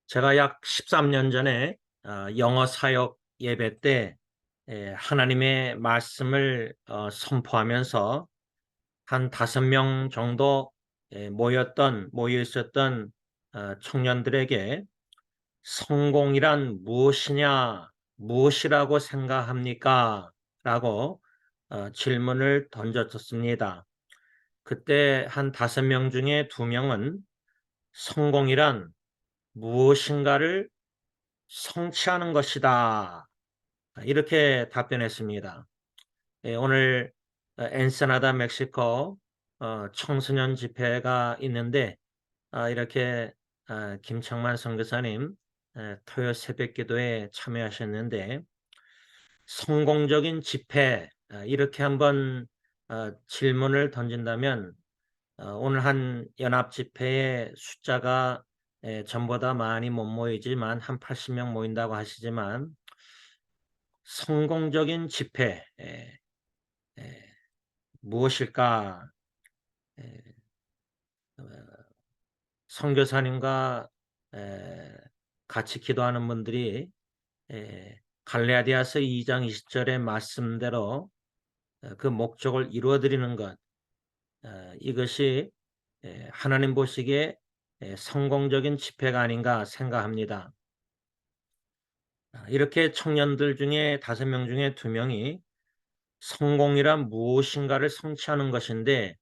제가 약 13년 전에 영어 사역 예배 때 하나님의 말씀을 선포하면서 한 5명 정도 모여 있었던 청년들에게 성공이란 무엇이냐, 무엇이라고 생각합니까? 라고 질문을 던졌었습니다. 그때 한 5명 중에 2명은 성공이란 무엇인가를 성취하는 것이다. 이렇게 답변했습니다. 오늘 엔세나다 멕시코 청소년 집회가 있는데 이렇게 김창만 선교사님 토요 새벽 기도에 참여하셨는데 성공적인 집회 이렇게 한번 질문을 던진다면 오늘 한 연합 집회의 숫자가 전보다 많이 못 모이지만 한 80명 모인다고 하시지만 성공적인 집회 무엇일까? 에, 어, 선교사님과 같이 기도하는 분들이 갈라디아서 2장 20절의 말씀대로 그 목적을 이루어 드리는 것 이것이 하나님 보시기에 성공적인 집회가 아닌가 생각합니다. 이렇게 청년들 중에 5명 중에 2명이 성공이란 무엇인가를 성취하는 것인데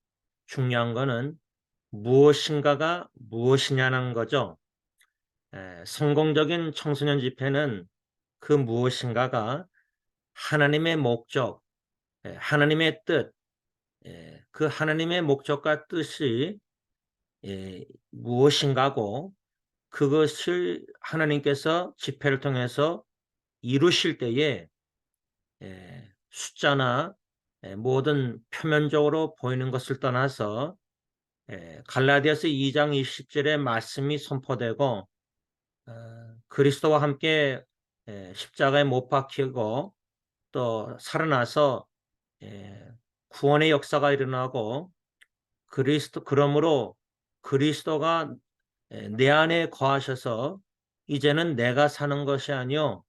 중요한 거는 무엇인가가 무엇이냐는 거죠. 성공적인 청소년 집회는 그 무엇인가가 하나님의 목적, 하나님의 뜻, 그 하나님의 목적과 뜻이 무엇인가고 그것을 하나님께서 집회를 통해서 이루실 때에 숫자나 모든 표면적으로 보이는 것을 떠나서 갈라디아서 2장 20절의 말씀이 선포되고 그리스도와 함께 십자가에 못 박히고 또 살아나서 구원의 역사가 일어나고 그러므로 그리스도가 내 안에 거하셔서 이제는 내가 사는 것이 아니요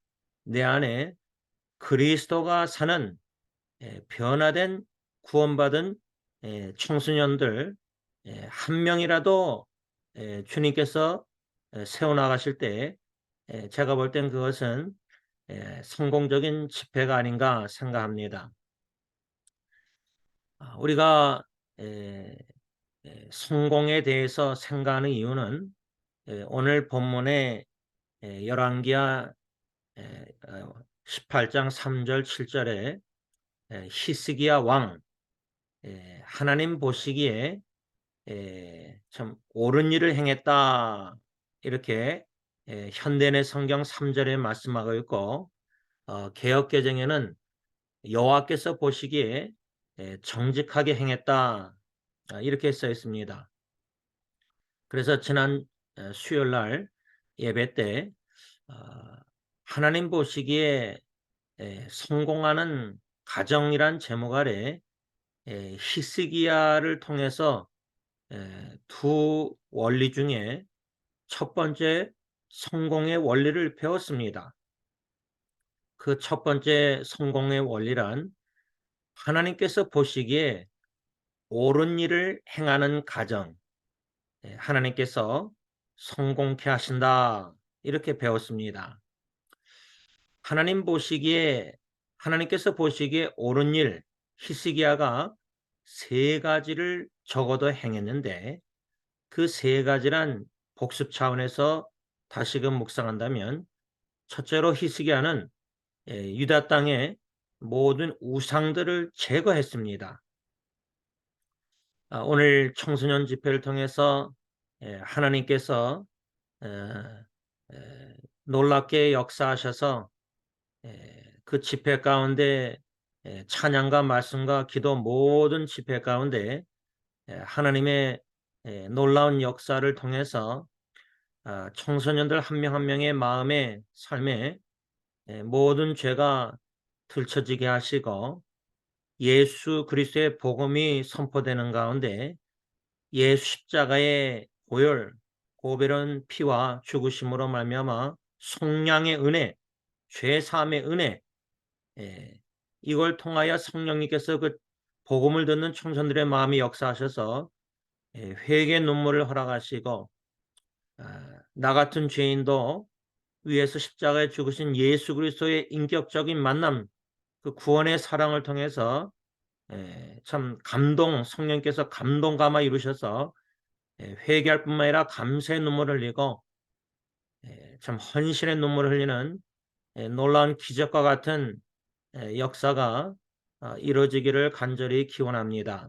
내 안에 그리스도가 사는 변화된 구원받은 청소년들 한 명이라도 주님께서 세워나가실 때 제가 볼 땐 그것은 성공적인 집회가 아닌가 생각합니다. 우리가 성공에 대해서 생각하는 이유는 오늘 본문의 열왕기하 18장 3절 7절에 히스기야 왕 하나님 보시기에 참 옳은 일을 행했다 이렇게 현대인의 성경 3절에 말씀하고 있고 개역개정에는 여호와께서 보시기에 정직하게 행했다 이렇게 써 있습니다. 그래서 지난 수요일 날 예배 때 어, 하나님 보시기에 성공하는 가정이란 제목 아래 히스기야를 통해서 두 원리 중에 첫 번째 성공의 원리를 배웠습니다. 그 첫 번째 성공의 원리란 하나님께서 보시기에 옳은 일을 행하는 가정, 하나님께서 성공케 하신다. 이렇게 배웠습니다. 하나님께서 보시기에 옳은 일, 히스기야가 3가지를 적어도 행했는데 그 3가지란 복습 차원에서 다시금 묵상한다면 첫째로 히스기야는 유다 땅의 모든 우상들을 제거했습니다. 오늘 청소년 집회를 통해서 하나님께서 놀랍게 역사하셔서 그 집회 가운데 찬양과 말씀과 기도 모든 집회 가운데 하나님의 놀라운 역사를 통해서 청소년들 한 명 한 명의 마음의 삶에 모든 죄가 들춰지게 하시고 예수 그리스도의 복음이 선포되는 가운데 예수 십자가의 보배로운 피와 죽으심으로 말미암아 속량의 은혜, 죄 사함의 은혜, 예, 이걸 통하여 성령님께서 그 복음을 듣는 청년들의 마음이 역사하셔서 회개 눈물을 허락하시고 나 같은 죄인도 위에서 십자가에 죽으신 예수 그리스도의 인격적인 만남, 그 구원의 사랑을 통해서 참 성령께서 감동 감아 이루셔서 회개할 뿐만 아니라 감사의 눈물을 흘리고 참 헌신의 눈물을 흘리는 놀라운 기적과 같은 역사가 이루어지기를 간절히 기원합니다.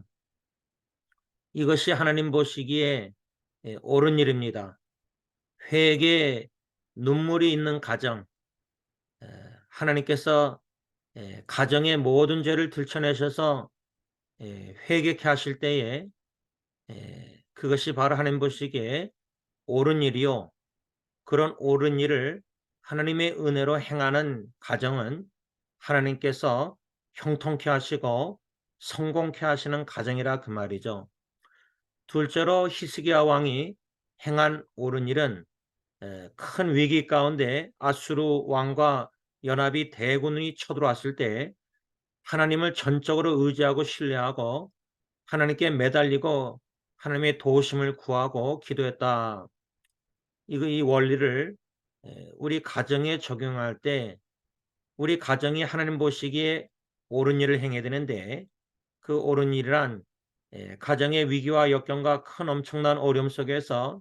이것이 하나님 보시기에 옳은 일입니다. 회개에 눈물이 있는 가정, 하나님께서 가정의 모든 죄를 들춰내셔서 회개케 하실 때에 그것이 바로 하나님 보시기에 옳은 일이요. 그런 옳은 일을 하나님의 은혜로 행하는 가정은 하나님께서 형통케 하시고 성공케 하시는 가정이라 그 말이죠. 둘째로 히스기야 왕이 행한 옳은 일은 큰 위기 가운데 아수르 왕과 연합이 대군이 쳐들어왔을 때 하나님을 전적으로 의지하고 신뢰하고 하나님께 매달리고 하나님의 도우심을 구하고 기도했다. 이 원리를 우리 가정에 적용할 때 우리 가정이 하나님 보시기에 옳은 일을 행해야 되는데 그 옳은 일이란 가정의 위기와 역경과 큰 엄청난 어려움 속에서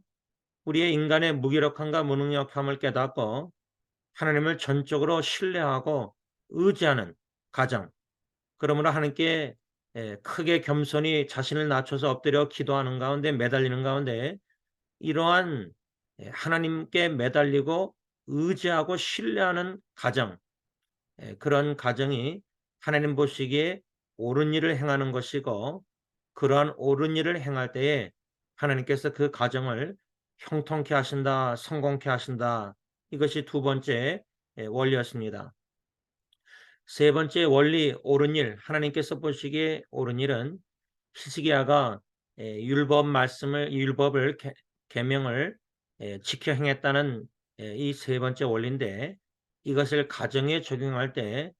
우리의 인간의 무기력함과 무능력함을 깨닫고 하나님을 전적으로 신뢰하고 의지하는 가정. 그러므로 하나님께 크게 겸손히 자신을 낮춰서 엎드려 기도하는 가운데 매달리는 가운데 이러한 하나님께 매달리고 의지하고 신뢰하는 가정, 그런 가정이 하나님 보시기에 옳은 일을 행하는 것이고 그러한 옳은 일을 행할 때에 하나님께서 그 가정을 형통케 하신다, 성공케 하신다. 이것이 두 번째 원리였습니다. 세 번째 원리 옳은 일, 하나님께서 보시기에 옳은 일은 히스기야가 율법을 계명을 지켜 행했다는 이 세 번째 원리인데 이것을 가정에 적용할 때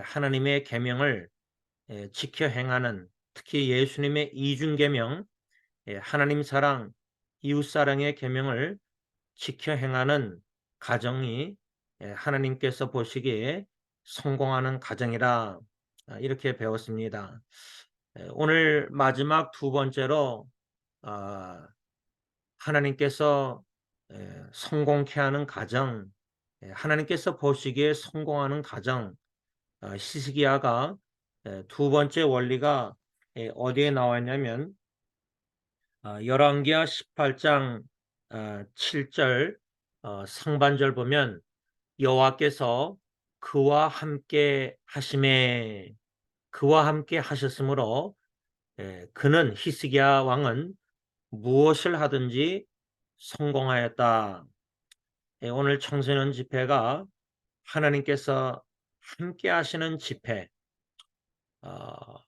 하나님의 계명을 지켜 행하는 특히 예수님의 이중 계명, 하나님 사랑, 이웃 사랑의 계명을 지켜 행하는 가정이 하나님께서 보시기에 성공하는 가정이라 이렇게 배웠습니다. 오늘 마지막 두 번째로 아, 하나님께서 성공케 하는 가정, 하나님께서 보시기에 성공하는 가정, 히스기야가 두 번째 원리가 어디에 나와 있냐면 열왕기하 18장 7절 상반절 보면 여호와께서 그와 함께 하심에 그와 함께 하셨으므로 그는 히스기야 왕은 무엇을 하든지 성공하였다. 오늘 청소년 집회가 하나님께서 함께 하시는 집회, 어,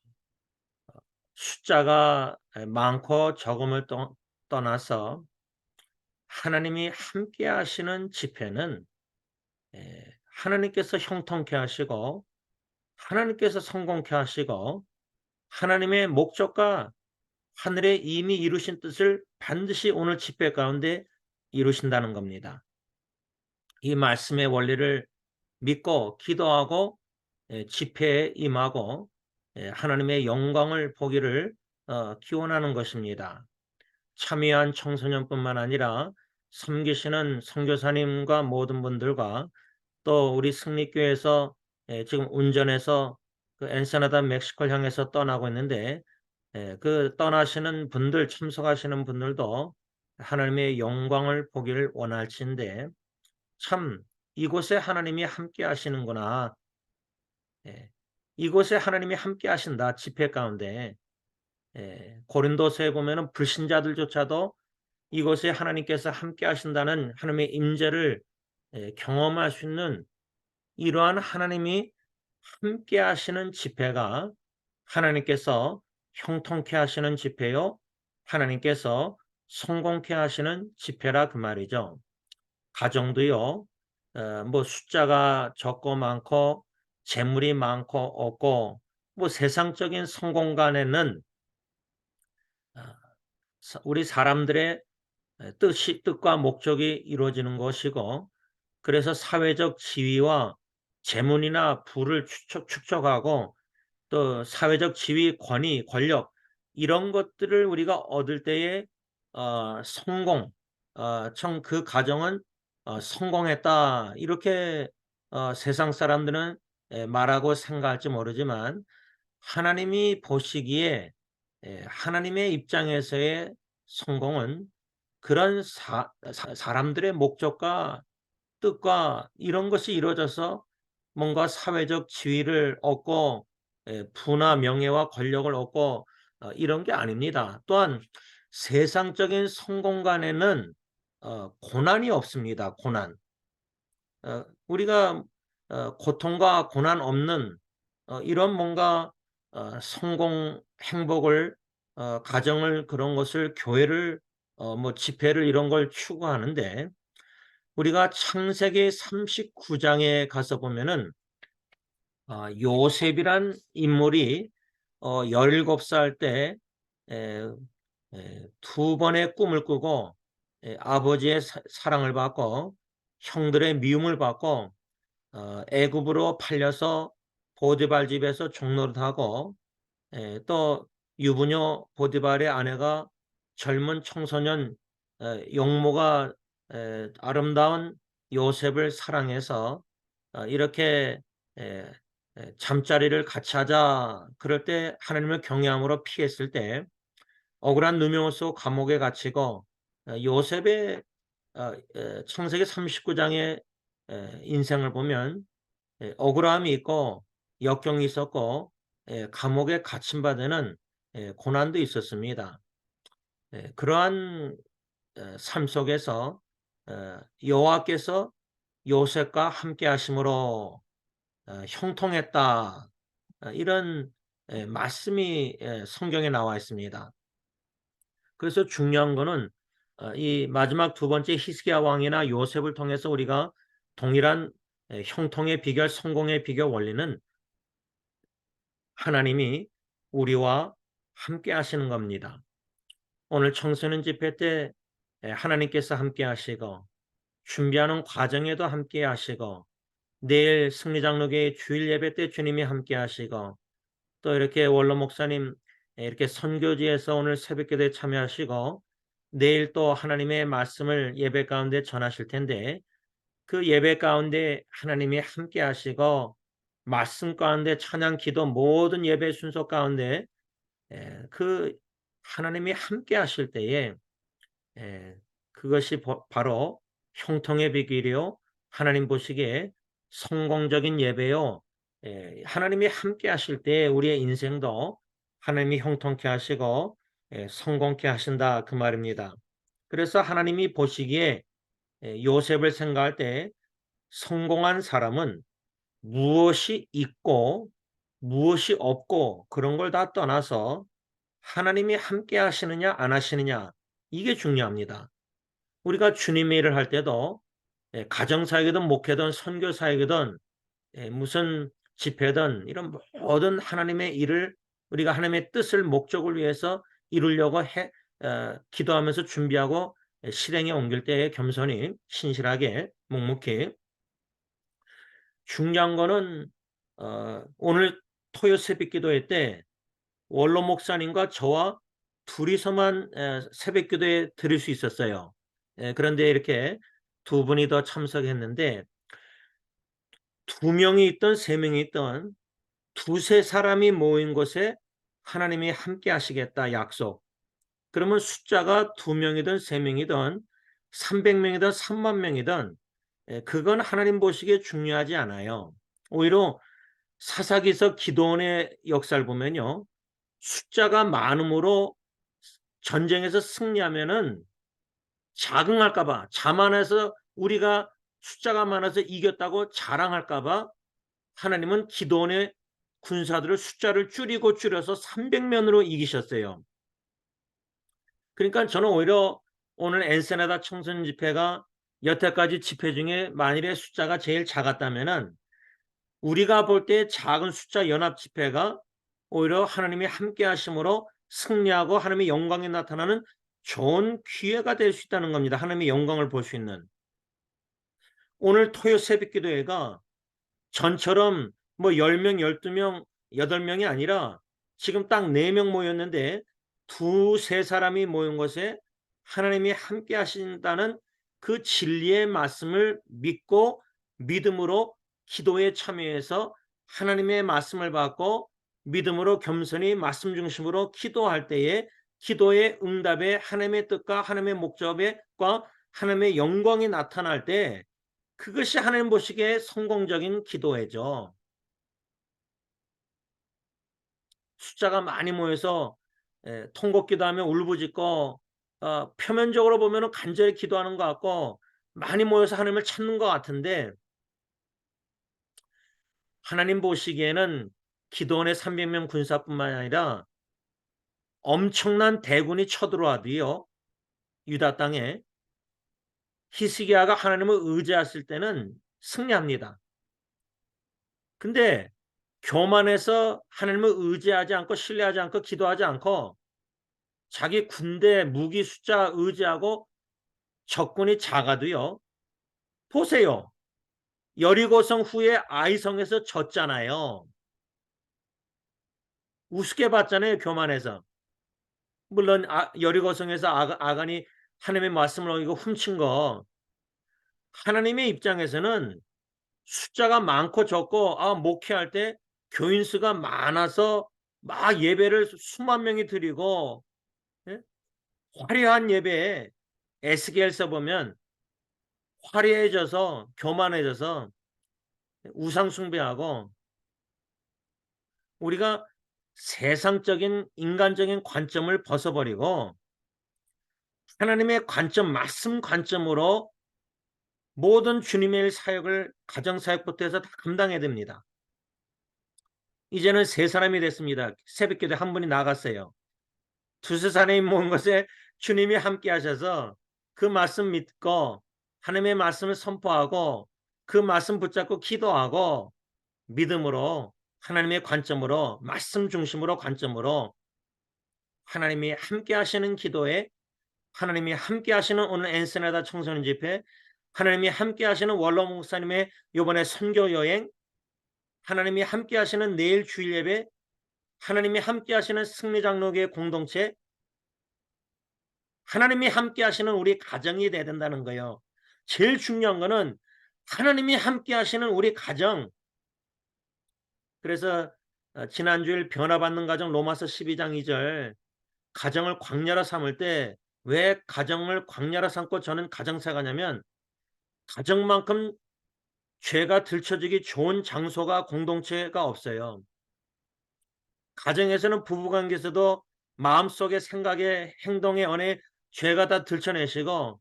숫자가 많고 적음을 떠나서 하나님이 함께 하시는 집회는 하나님께서 형통케 하시고 하나님께서 성공케 하시고 하나님의 목적과 하늘에 이미 이루신 뜻을 반드시 오늘 집회 가운데 이루신다는 겁니다. 이 말씀의 원리를 믿고 기도하고 집회에 임하고 하나님의 영광을 보기를 기원하는 것입니다. 참여한 청소년뿐만 아니라 섬기시는 선교사님과 모든 분들과 또 우리 승리교회에서 지금 운전해서 그 엔세나다 멕시코를 향해서 떠나고 있는데 그 떠나시는 분들 참석하시는 분들도 하나님의 영광을 보기를 원할진데 참 이곳에 하나님이 함께 하시는구나. 이곳에 하나님이 함께 하신다. 집회 가운데 고린도서에 보면은 불신자들조차도 이곳에 하나님께서 함께 하신다는 하나님의 임재를 경험할 수 있는 이러한 하나님이 함께 하시는 집회가 하나님께서 형통케 하시는 집회요. 하나님께서 성공케 하시는 집회라 그 말이죠. 가정도요. 뭐 숫자가 적고 많고 재물이 많고 없고 뭐 세상적인 성공간에는 우리 사람들의 뜻과 목적이 이루어지는 것이고, 그래서 사회적 지위와 재문이나 부를 축적하고 또 사회적 지위, 권위, 권력 이런 것들을 우리가 얻을 때에 성공, 그 가정은 성공했다 이렇게 세상 사람들은 말하고 생각할지 모르지만 하나님이 보시기에 하나님의 입장에서의 성공은 그런 사람들의 목적과 뜻과 이런 것이 이루어져서 뭔가 사회적 지위를 얻고 부나 명예와 권력을 얻고 이런 게 아닙니다. 또한 세상적인 성공간에는 고난이 없습니다. 고난. 우리가 고통과 고난 없는 이런 뭔가 성공, 행복을 가정을 그런 것을 교회를 뭐 집회를 이런 걸 추구하는데 우리가 창세기 39장에 가서 보면은 요셉이란 인물이 17살 때 에, 두 번의 꿈을 꾸고 아버지의 사랑을 받고 형들의 미움을 받고 애굽으로 팔려서 보디발 집에서 종노릇하고 또 유부녀 보디발의 아내가 젊은 청소년 용모가 아름다운 요셉을 사랑해서 이렇게 에, 잠자리를 같이 하자 그럴 때 하나님을 경외함으로 피했을 때 억울한 누명을 쓰고 감옥에 갇히고 요셉의 창세기 39장의 인생을 보면 억울함이 있고 역경이 있었고 감옥에 갇힌 바 되는 고난도 있었습니다. 그러한 삶 속에서 여호와께서 요셉과 함께 하심으로 형통했다. 이런 말씀이 성경에 나와 있습니다. 그래서 중요한 거는 이 마지막 두 번째 히스기야 왕이나 요셉을 통해서 우리가 동일한 형통의 비결, 성공의 비결 원리는 하나님이 우리와 함께 하시는 겁니다. 오늘 청소년 집회 때 하나님께서 함께 하시고 준비하는 과정에도 함께 하시고 내일 승리장로교회 주일 예배 때 주님이 함께 하시고 또 이렇게 원로 목사님 이렇게 선교지에서 오늘 새벽기도에 참여하시고 내일 또 하나님의 말씀을 예배 가운데 전하실 텐데 그 예배 가운데 하나님이 함께 하시고 말씀 가운데 찬양 기도 모든 예배 순서 가운데 그 하나님이 함께 하실 때에 그것이 바로 형통의 비결이요 하나님 보시기에 성공적인 예배요 하나님이 함께 하실 때 우리의 인생도 하나님이 형통케 하시고 성공케 하신다 그 말입니다. 그래서 하나님이 보시기에 요셉을 생각할 때 성공한 사람은 무엇이 있고 무엇이 없고 그런 걸 다 떠나서 하나님이 함께 하시느냐 안 하시느냐 이게 중요합니다. 우리가 주님의 일을 할 때도 가정사역이든 목회든 선교사역이든 무슨 집회든 이런 모든 하나님의 일을 우리가 하나님의 뜻을 목적을 위해서 이루려고 기도하면서 준비하고 실행에 옮길 때에 겸손히 신실하게 묵묵히 중요한 거는 오늘 토요 새벽 기도회 때 원로 목사님과 저와 둘이서만 새벽 기도에 드릴 수 있었어요. 그런데 이렇게 두 분이 더 참석했는데 두 명이 있던 세 명이 있던 두세 사람이 모인 곳에 하나님이 함께 하시겠다 약속. 그러면 숫자가 두 명이든 세 명이든 300명이든 3만 명이든 그건 하나님 보시기에 중요하지 않아요. 오히려 사사기서 기도원의 역사를 보면요. 숫자가 많음으로 전쟁에서 승리하면은 자긍할까 봐 자만해서 우리가 숫자가 많아서 이겼다고 자랑할까 봐 하나님은 기도원의 군사들을 숫자를 줄이고 줄여서 300명으로 이기셨어요. 그러니까 저는 오히려 오늘 엔세나다 청소년 집회가 여태까지 집회 중에 만일에 숫자가 제일 작았다면은 우리가 볼 때 작은 숫자 연합 집회가 오히려 하나님이 함께 하심으로 승리하고 하나님의 영광이 나타나는 좋은 기회가 될 수 있다는 겁니다. 하나님의 영광을 볼 수 있는. 오늘 토요 새벽 기도회가 전처럼 뭐 10명, 12명, 8명이 아니라 지금 딱 4명 모였는데 두세 사람이 모인 것에 하나님이 함께 하신다는 그 진리의 말씀을 믿고 믿음으로 기도에 참여해서 하나님의 말씀을 받고 믿음으로 겸손히 말씀 중심으로 기도할 때에 기도의 응답에 하나님의 뜻과 하나님의 목적과 하나님의 영광이 나타날 때 그것이 하나님 보시기에 성공적인 기도회죠. 숫자가 많이 모여서 통곡기도하면 울부짖고 표면적으로 보면은 간절히 기도하는 것 같고 많이 모여서 하나님을 찾는 것 같은데 하나님 보시기에는 기도원의 300명 군사뿐만 아니라 엄청난 대군이 쳐들어와도요. 유다 땅에 히스기야가 하나님을 의지했을 때는 승리합니다. 근데 교만해서 하나님을 의지하지 않고 신뢰하지 않고 기도하지 않고 자기 군대 무기 숫자 의지하고 적군이 작아도요. 보세요. 여리고성 후에 아이성에서 졌잖아요. 우습게 봤잖아요. 교만해서. 물론 여리고성에서 아간이 하나님의 말씀을 어기고 훔친 거 하나님의 입장에서는 숫자가 많고 적고 목회할 때 교인 수가 많아서 막 예배를 수만 명이 드리고 예? 화려한 예배에 에스겔서 보면 화려해져서 교만해져서 우상 숭배하고 우리가 세상적인 인간적인 관점을 벗어버리고 하나님의 관점, 말씀 관점으로 모든 주님의 사역을 가정사역부터 해서 다 감당해야 됩니다. 이제는 세 사람이 됐습니다. 새벽기도에 한 분이 나갔어요. 두세 사람이 모은 것에 주님이 함께 하셔서 그 말씀 믿고 하나님의 말씀을 선포하고 그 말씀 붙잡고 기도하고 믿음으로 하나님의 관점으로 말씀 중심으로 관점으로 하나님이 함께 하시는 기도에 하나님이 함께 하시는 오늘 엔세나다 청소년 집회 하나님이 함께 하시는 원로 목사님의 이번에 선교 여행 하나님이 함께 하시는 내일 주일 예배 하나님이 함께 하시는 승리장로교회 공동체 하나님이 함께 하시는 우리 가정이 돼야 된다는 거예요. 제일 중요한 거는 하나님이 함께 하시는 우리 가정. 그래서 지난주일 변화받는 가정 로마서 12장 2절 가정을 광야로 삼을 때 왜 가정을 광야로 삼고 저는 가정사가냐면 가정만큼 죄가 들춰지기 좋은 장소가 공동체가 없어요. 가정에서는 부부관계에서도 마음속에 생각에 행동에 언에 죄가 다 들춰내시고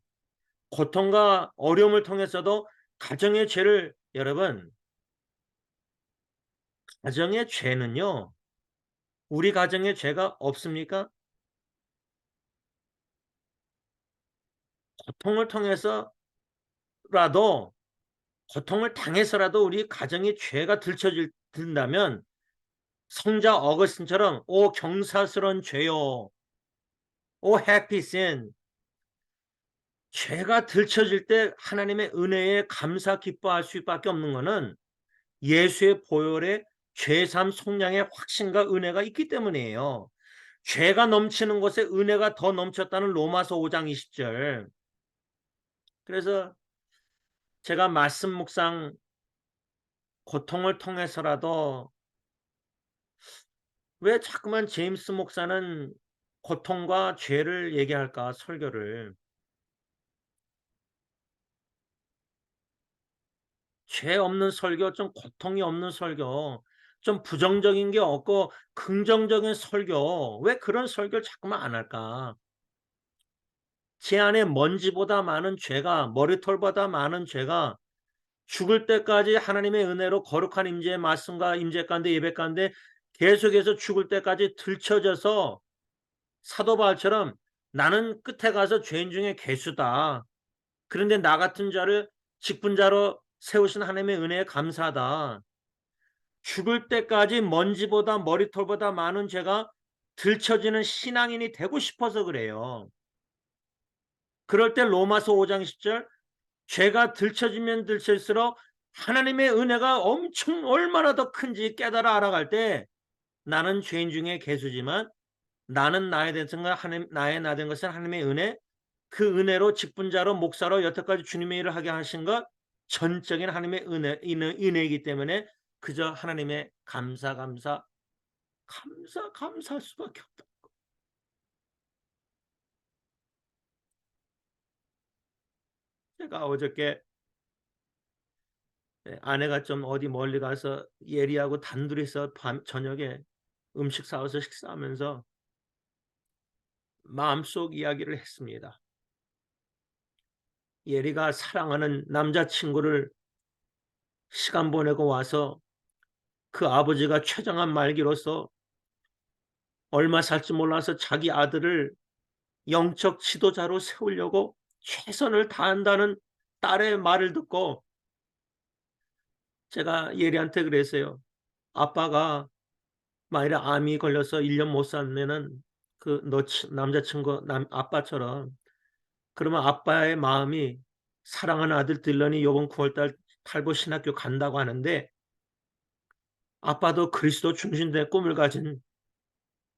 고통과 어려움을 통해서도 가정의 죄를 여러분 가정의 죄는요. 우리 가정에 죄가 없습니까? 고통을 통해서라도 고통을 당해서라도 우리 가정에 죄가 들춰진다면 성자 어거스틴처럼 오 경사스러운 죄요. 오 해피 sin. 죄가 들춰질 때 하나님의 은혜에 감사 기뻐할 수밖에 없는 것은 예수의 보혈에 죄삼 속량의 확신과 은혜가 있기 때문이에요. 죄가 넘치는 곳에 은혜가 더 넘쳤다는 로마서 5장 20절. 그래서 제가 말씀 묵상 고통을 통해서라도 왜 자꾸만 제임스 목사는 고통과 죄를 얘기할까 설교를. 죄 없는 설교, 좀 고통이 없는 설교, 좀 부정적인 게 없고 긍정적인 설교. 왜 그런 설교를 자꾸만 안 할까? 제 안에 먼지보다 많은 죄가 머리털보다 많은 죄가 죽을 때까지 하나님의 은혜로 거룩한 임재의 말씀과 임재 가운데 예배 가운데 계속해서 죽을 때까지 들춰져서 사도 바울처럼 나는 끝에 가서 죄인 중에 괴수다. 그런데 나 같은 자를 직분자로 세우신 하나님의 은혜에 감사하다. 죽을 때까지 먼지보다 머리털보다 많은 죄가 들춰지는 신앙인이 되고 싶어서 그래요. 그럴 때 로마서 5장 10절, 죄가 들춰지면 들칠수록 하나님의 은혜가 엄청 얼마나 더 큰지 깨달아 알아갈 때 나는 죄인 중에 괴수지만 나는 나에 대해서 나의 나 된 것은 하나님의 은혜, 그 은혜로 직분자로 목사로 여태까지 주님의 일을 하게 하신 것 전적인 하나님의 은혜이기 때문에 그저 하나님의 감사할 수밖에 없다. 제가 어저께 아내가 좀 어디 멀리 가서 예리하고 단둘이서 저녁에 음식 사와서 식사하면서 마음속 이야기를 했습니다. 예리가 사랑하는 남자친구를 시간 보내고 와서 그 아버지가 췌장한 말기로서 얼마 살지 몰라서 자기 아들을 영적 지도자로 세우려고 최선을 다한다는 딸의 말을 듣고 제가 예리한테 그랬어요. 아빠가 만일에 암이 걸려서 1년 못 살면은 그 너 남자친구 아빠처럼 그러면 아빠의 마음이 사랑하는 아들 딜런이 이번 9월달 탈보 신학교 간다고 하는데 아빠도 그리스도 중심된 꿈을 가진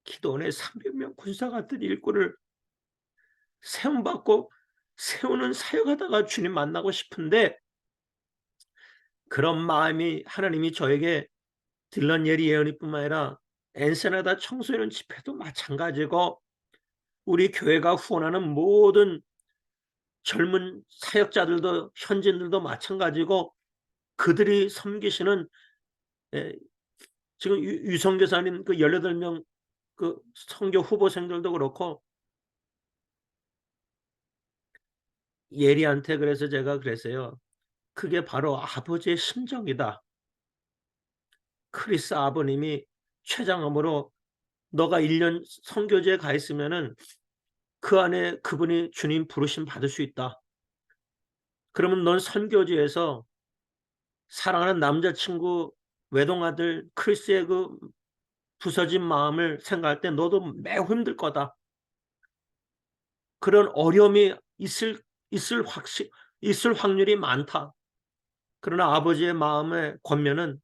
기도원의 300명 군사 같은 일꾼을 세움받고 세우는 사역하다가 주님 만나고 싶은데 그런 마음이 하나님이 저에게 딜런 예리 예언이뿐만 아니라 엔세나다 청소년 집회도 마찬가지고 우리 교회가 후원하는 모든 젊은 사역자들도 현진들도 마찬가지고 그들이 섬기시는 지금 유성교사님 그 18명 그 선교 후보생들도 그렇고 예리한테 그래서 제가 그랬어요. 그게 바로 아버지의 심정이다. 크리스 아버님이 췌장암으로 너가 1년 선교지에 가 있으면은 그 안에 그분이 주님 부르심 받을 수 있다. 그러면 넌 선교지에서 사랑하는 남자친구 외동아들 크리스의 그 부서진 마음을 생각할 때 너도 매우 힘들 거다. 그런 어려움이 있을 확률이 많다. 그러나 아버지의 마음의 권면은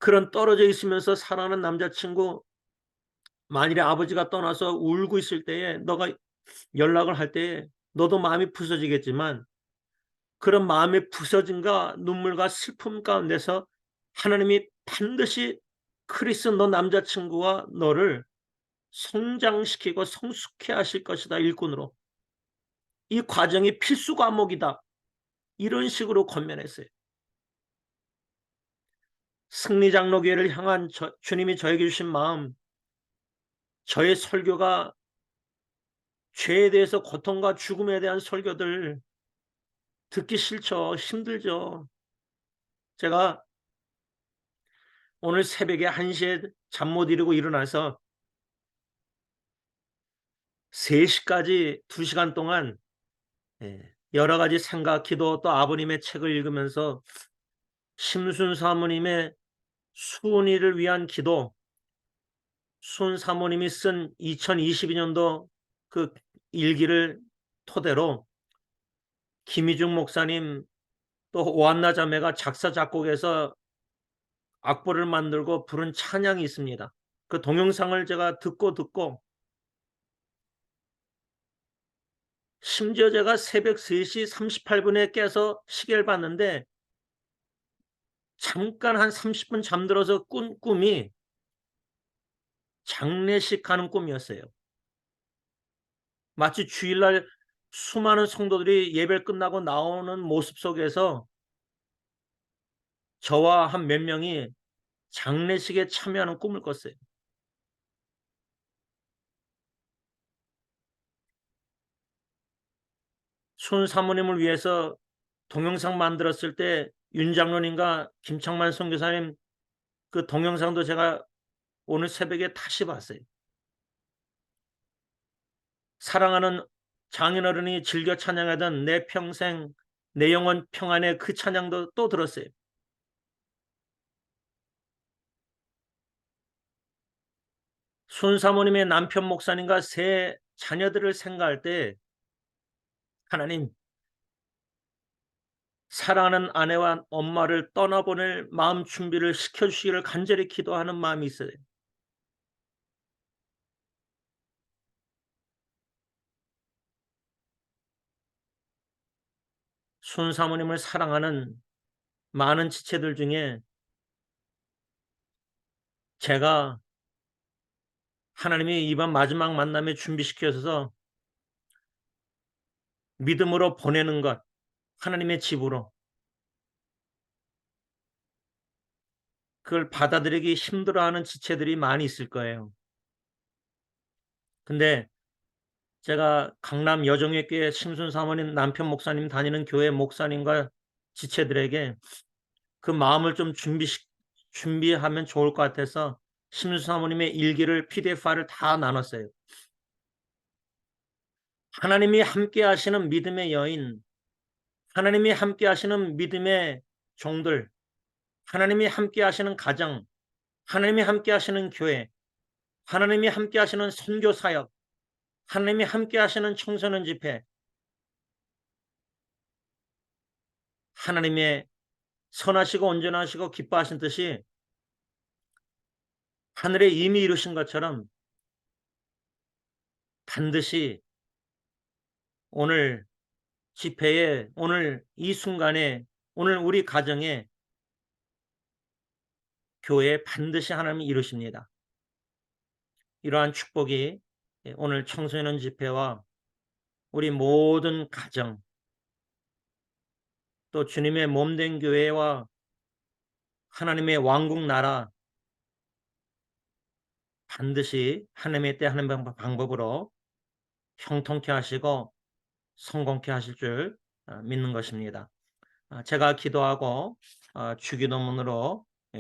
그런 떨어져 있으면서 사랑하는 남자친구 만일에 아버지가 떠나서 울고 있을 때에 너가 연락을 할 때에 너도 마음이 부서지겠지만 그런 마음의 부서짐과 눈물과 슬픔 가운데서 하나님이 반드시 크리스 너 남자친구와 너를 성장시키고 성숙해 하실 것이다. 일꾼으로. 이 과정이 필수 과목이다. 이런 식으로 권면했어요. 승리장로교회를 향한 주님이 저에게 주신 마음, 저의 설교가 죄에 대해서 고통과 죽음에 대한 설교들 듣기 싫죠. 힘들죠. 제가 오늘 새벽에 1시에 잠 못 이루고 일어나서 3시까지 2시간 동안 여러 가지 생각, 기도 또 아버님의 책을 읽으면서 심순 사모님의 수은이를 위한 기도, 순 사모님이 쓴 2022년도 그 일기를 토대로 김희중 목사님 또 오한나 자매가 작사 작곡해서 악보를 만들고 부른 찬양이 있습니다. 그 동영상을 제가 듣고 심지어 제가 새벽 3시 38분에 깨서 시계를 봤는데 잠깐 한 30분 잠들어서 꾼 꿈이 장례식 가는 꿈이었어요. 마치 주일날 수많은 성도들이 예배 끝나고 나오는 모습 속에서 저와 한 몇 명이 장례식에 참여하는 꿈을 꿨어요. 순 사모님을 위해서 동영상 만들었을 때 윤 장로님과 김창만 선교사님 그 동영상도 제가 오늘 새벽에 다시 봤어요. 사랑하는 장인어른이 즐겨 찬양하던 내 평생 내 영혼 평안의 그 찬양도 또 들었어요. 순사모님의 남편 목사님과 세 자녀들을 생각할 때 하나님, 사랑하는 아내와 엄마를 떠나보낼 마음 준비를 시켜주시기를 간절히 기도하는 마음이 있어요. 순사모님을 사랑하는 많은 지체들 중에 제가 하나님이 이번 마지막 만남에 준비시켜서 믿음으로 보내는 것, 하나님의 집으로 그걸 받아들이기 힘들어하는 지체들이 많이 있을 거예요. 근데 제가 강남 여정회교회 심순 사모님 남편 목사님 다니는 교회 목사님과 지체들에게 그 마음을 좀 준비하면 좋을 것 같아서 심순 사모님의 일기를 PDF 파일을 다 나눴어요. 하나님이 함께 하시는 믿음의 여인, 하나님이 함께 하시는 믿음의 종들, 하나님이 함께 하시는 가정, 하나님이 함께 하시는 교회, 하나님이 함께 하시는 선교 사역, 하나님이 함께 하시는 청소년 집회, 하나님의 선하시고 온전하시고 기뻐하신 뜻이 하늘에 이미 이루신 것처럼 반드시 오늘 집회에, 오늘 이 순간에, 오늘 우리 가정에, 교회에 반드시 하나님이 이루십니다. 이러한 축복이 오늘 청소년 집회와 우리 모든 가정, 또 주님의 몸된 교회와 하나님의 왕국 나라 반드시 하나님의 때 하는 방법으로 형통케 하시고 성공케 하실 줄 믿는 것입니다. 제가 기도하고 주기도문으로